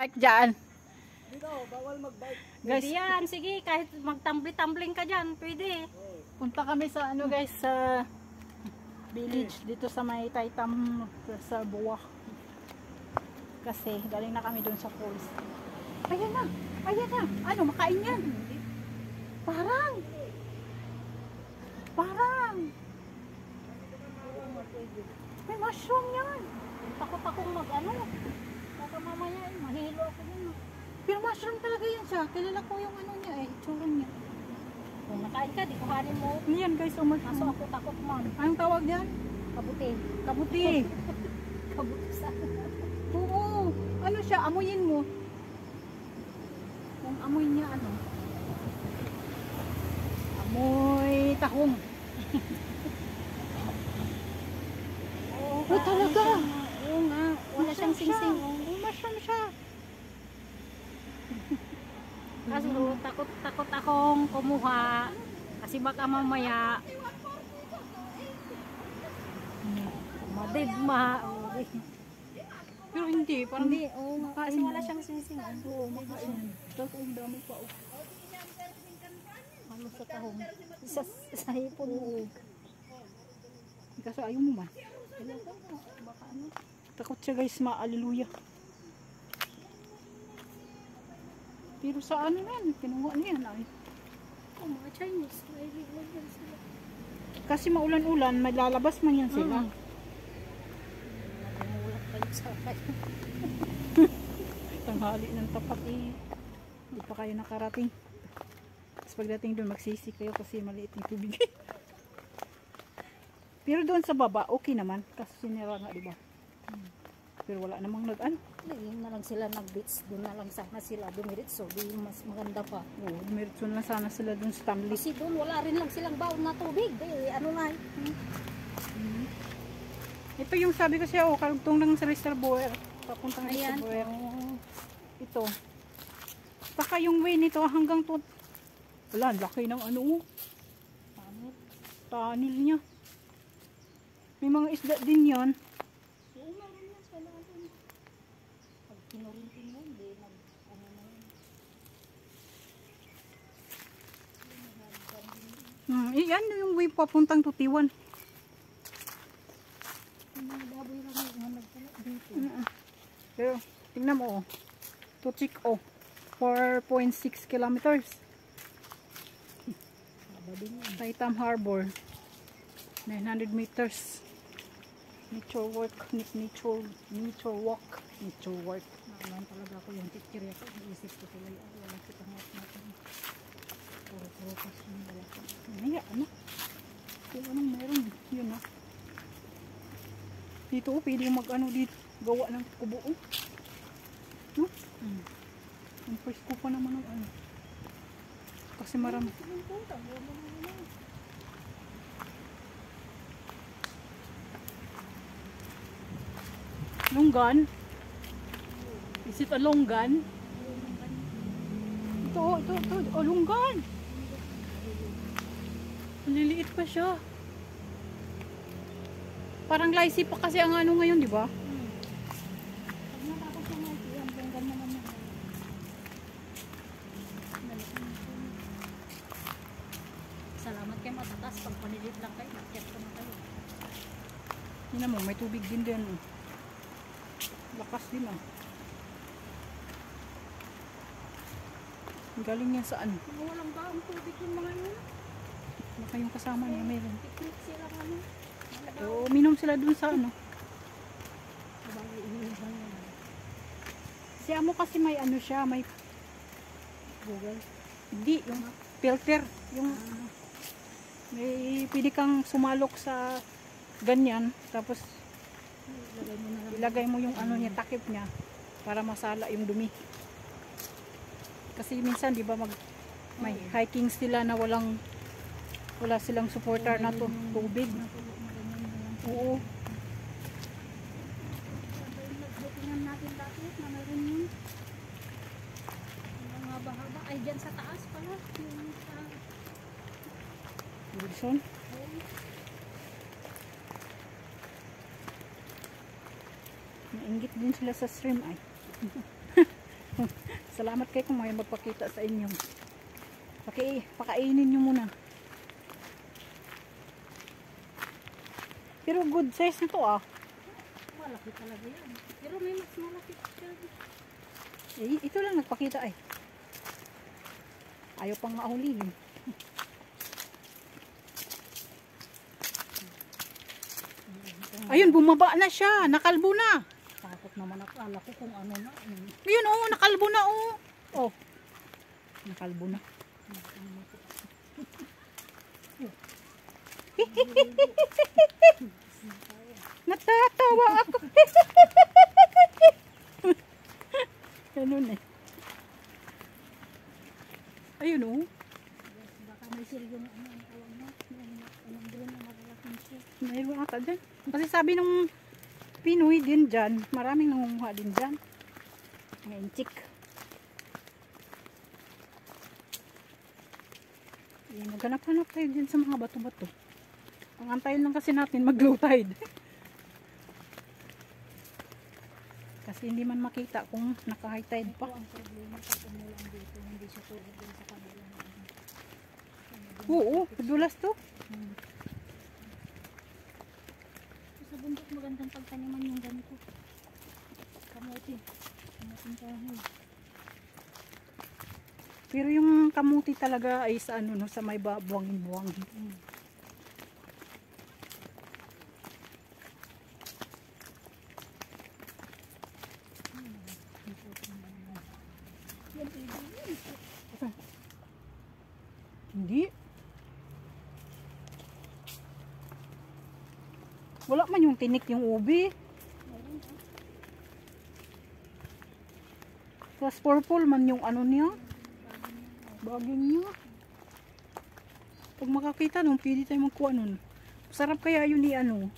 Bike dyan. Dito, bawal mag-bike. Guys, yan, sige, kahit magtumbling-tumbling ka dyan, pwede. punta kami sa ano guys, sa village dito sa may Taytam sa Buwak. Kasi galing na kami doon sa falls. Ayan na, ayan na. Ano, makain yan? Parang may mushroom yan. Takot akong mag-ano. Baka mamaya, mahilo ako dun. Pero mushroom talaga yan siya. Kilala ko yung ano niya eh, itsura niya. Kung nakain ka, di kuhanin mo. Yan guys, Kaso mushroom. ako takot man. Anong tawag yan? Kabuti. Kabuti. Kabuti sa... Oo. Ano siya? Amuyin mo. Yung amoy niya ano? Amoy tahong. Oh, talaga. Oo nga. Wala siyang singsing. Oh, mushroom siya. Kaso takot akong kumuha. Kasi baka mamaya madigma. Pero hindi. Parang Hindi, oo nga. Kasi wala siyang singsing. Oo, makain. Tapos ang dami pa. Oh. Ano sa tahong? Sa hipon mo. Kaso ayaw mo man. Baka ano? Takot siya guys, ma-aleluya. Pero sa ano yan, kinuha niya ay. Oh, mga Chinese. Mahilig lang yan sila. Kasi maulan-ulan, may lalabas man yan sila. Namulak kayo sa akin. Tanghali ng tapat eh. Hindi pa kayo nakarating. Tapos pagdating doon, magsisi kayo kasi maliit yung tubig. Pero doon sa baba, okay naman. Kasi sinira nga, diba? Pero wala namang nag-ano. Yun na lang sila nag-beach. Doon na lang sana sila dumiritso. Di mas maganda pa. Oo, dumiritso na sana sila doon sa Stanley. Kasi doon wala rin lang silang baon na tubig. Ano na Ito yung sabi ko siya, karugtong lang sa reservoir. Papuntang Ayan. reservoir. Ito. Saka yung way nito hanggang to. Wala, laki ng ano. Tanil niya. May mga isda din yan. Oo, meron yan sa natin. Pag kinurintin mo, hindi ano na yun. Yan yung way papuntang Tutiwan. Mga baboy lang yung nagtala dito. Pero, tingnan mo, Tuchik, 4.6 kilometers. Taytam Harbor, 900 meters. Nature walk. Nakulang talaga ako yung picture ako. Naisip ko tuloy. Wala kitang natin. Puro pas yung balak. Maya, ano? Kung anong meron, yun ha. Dito, pwede mag-ano dito. Gawa ng kubo. No? Ang presko pa naman ng ano. Kasi marami. Longgan? Is it a longgan? Ito. Oh, longgan. Maliliit pa siya. Parang laisi pa kasi ang ano ngayon, di ba? Pag natapos yung mga iyan, bonggan naman yun. Salamat kayo matatas. Pag panilit lang kayo, nakyat ko na kayo. Yun mo, may tubig din din. Lakas din ah. Galing yan saan? Walang baong tubig yung mga yun. Baka yung kasama niya meron. Picnic sila ano. Oo, minom sila dun sa ano. Si Amo kasi may ano siya, may Google. hindi, yung filter. Yung may pwede kang sumalok sa ganyan, tapos ilagay mo yung ano niya, takip niya para masala yung dumi. Kasi minsan, di ba, may hiking sila na wala silang supporter na to, tubig. Oo. Tingnan natin dati, meron yun. Ang haba-haba. Ay, dyan sa taas pala. Yung sa... Wilson. Nainggit din sila sa stream ay. Salamat kayo kung may magpakita sa inyo. Pakainin nyo muna. Pero good size nito ah. Malaki talaga yan. Pero may mas malaki pa. Eh, ito lang nagpakita ay. Ayaw pang mahulihin. Ayun, bumaba na siya. Nakalbo na. Takot naman ako. Ala ko kung ano na. Ayun oh, nakalbo na oh. Oh. Nakalbo na. Natatawa ako. Ganun eh. Ayun oh. Baka may silyong ano ang tawag mo. Anong drone na nakalaking siya. Mayroon ata dyan. Kasi sabi nung Pinoy din dyan, maraming nangunguha din dyan. Ngayon, chick. Maghanap-hanap tayo dyan sa mga bato-bato. Ang antayin lang kasi natin mag-low tide. Kasi hindi man makita kung naka-high tide pa. Ito ang problema pag umulan dito. Hindi siya tulad din sa kanila. Oo, dulas to. Sa bundok magandang pagtaniman yung ganito. Kamuti. Kamuting kahoy. Pero yung kamuti talaga ay sa ano no, sa may buwangin-buwangin. Hindi. Wala man yung tinik yung ubi. Tapos purple man yung ano niya. Baging niya. Pag makakita nun, pwede tayo magkuha nun. Sarap kaya yun ni ano.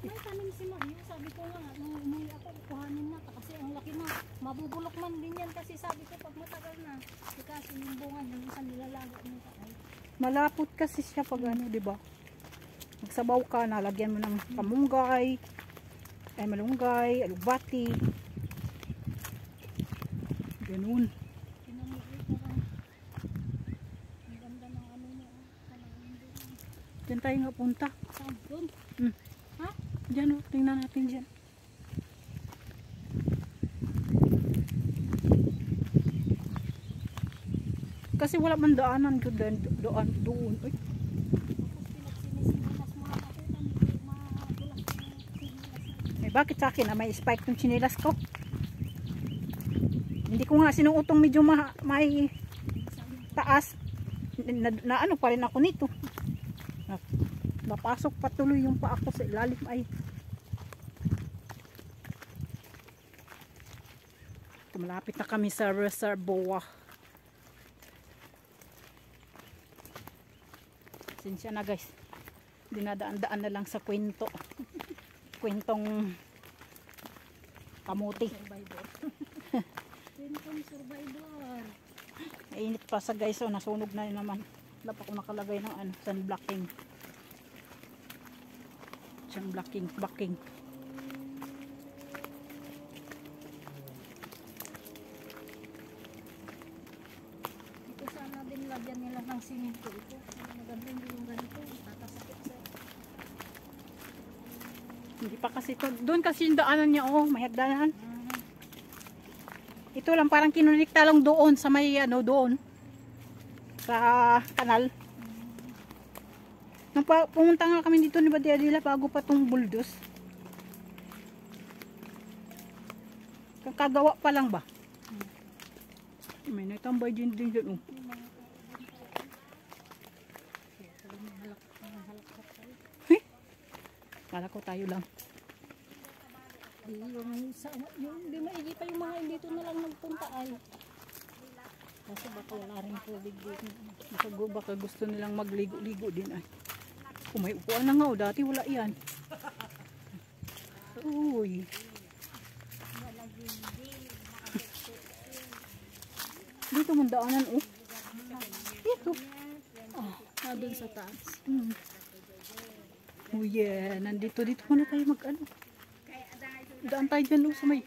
May tanim si Mario. Sabi ko nga, nung umuwi ako, kuhanin na. Kasi ang laki na. Mabubulok man din yan. Kasi sabi ko, pag matagal na. Kasi yung bunga, yung isang nilalago ng kaay. Malapot kasi siya pag ano, di ba? Magsabaw ka, nalagyan mo ng kamunggay, ay malunggay, alugbati. Ganun. Pinamulit na lang. Ang ganda ng ano niya. Diyan tayo nga punta. Saan? Doon? Ha? Diyan o, tingnan natin diyan. Kasi wala man daanan doon. Uy. Eh, bakit sa akin may spike tong chinilas ko? Hindi ko nga sinuutong medyo may taas. Na ano pa rin ako nito. Napasok patuloy yung pa ako sa ilalim ay. Malapit na kami sa reservoir. Sinsya na guys. Dinadaan-daan na lang sa kwento. Kwentong kamuti. Survivor. Kwentong survivor. Mainit pa sa guys. So nasunog na naman. Wala pa akong nakalagay ng ano, sunblocking. Sunblocking. Ito sana din lagyan nila ng simento ito. Maganda yung ganito. Tatasakit sa. Hindi pa kasi to. Doon kasi yung daanan niya oh. May hagdanan. Ito lang parang kinunikta lang doon sa may ano doon. Sa kanal. Nung pumunta nga kami dito ni Badiadila bago pa tong buldos. Kakagawa pa lang ba? May natambay din oh. Hey, kala ko tayo lang. Yung di maigi pa yung mga dito na lang nagpunta ay. Kasi baka wala rin tubig dito. Baka gusto nilang magligo-ligo din ay. Kung may upuan na nga oh, dati wala yan. Uy. Dito mong daanan oh. Dito. Doon sa taas. Oh yeah, nandito muna tayo mag ano. Daan tayo dyan sa may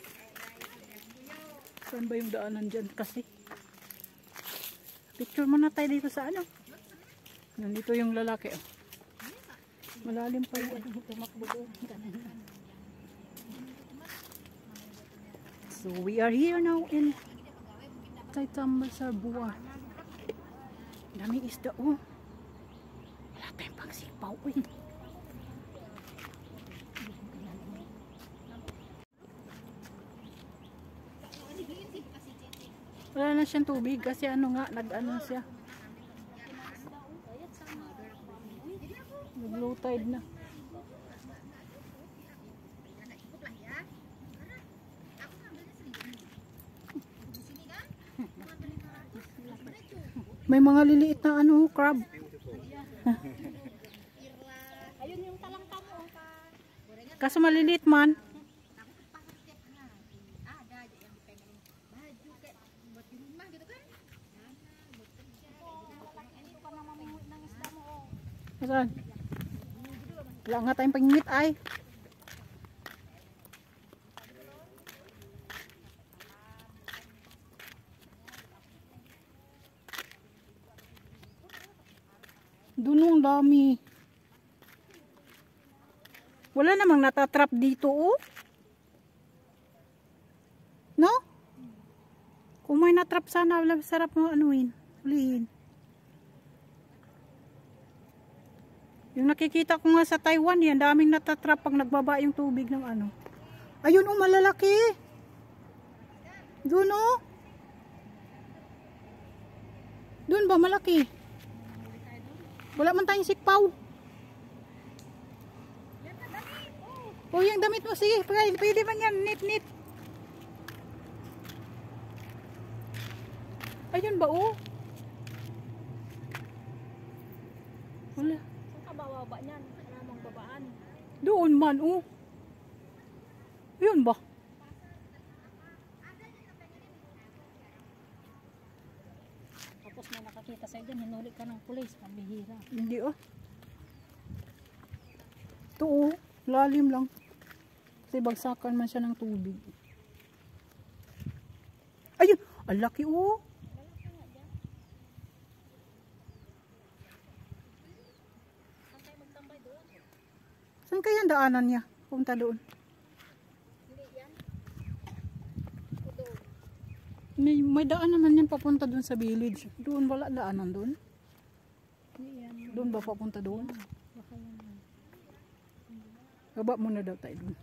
Saan ba yung daanan dyan kasi? Picture muna tayo dito sa ano. Nandito yung lalaki. Oh. Malalim pa yung tumakbo. So we are here now in Taytamba sa Buwa. Daming isda oh. Wala tayong pangsipaw eh. Wala na siyang tubig kasi ano nga, nag-ano siya. Nag-low tide na. May mga liliit na ano, crab. Ayun yung talangka mo. Kaso maliliit man. Saan? Wala nga tayong pangingit ay. Doon ang dami. Wala namang natatrap dito oh. No? Kung may natrap sana, wala sarap mo anuin. Ulihin. Yung nakikita ko nga sa Taiwan, yan daming natatrap pag nagbaba yung tubig ng ano. Ayun oh, malalaki. Doon oh. Doon ba malaki? Wala man tayong sikpaw. Oh, yung damit mo sige, pwede man yan, nit. Ayun ba oh? Wala. Saan ka bababa niyan? Namang babaan. Doon man oh. Yun ba? Tapos may nakakita sa'yo dyan, hinuli ka ng pulis, pambihira. Hindi oh. Ito oh, lalim lang. Kasi bagsakan man siya ng tubig. Ayun, ang laki oh. Saan tayo magtambay doon? Saan kaya ang daanan niya? Punta doon. Hindi yan. May daan naman yan papunta doon sa village. Doon wala daanan doon. Hindi yan. Doon ba papunta doon? Baka yan. Baba muna daw tayo doon.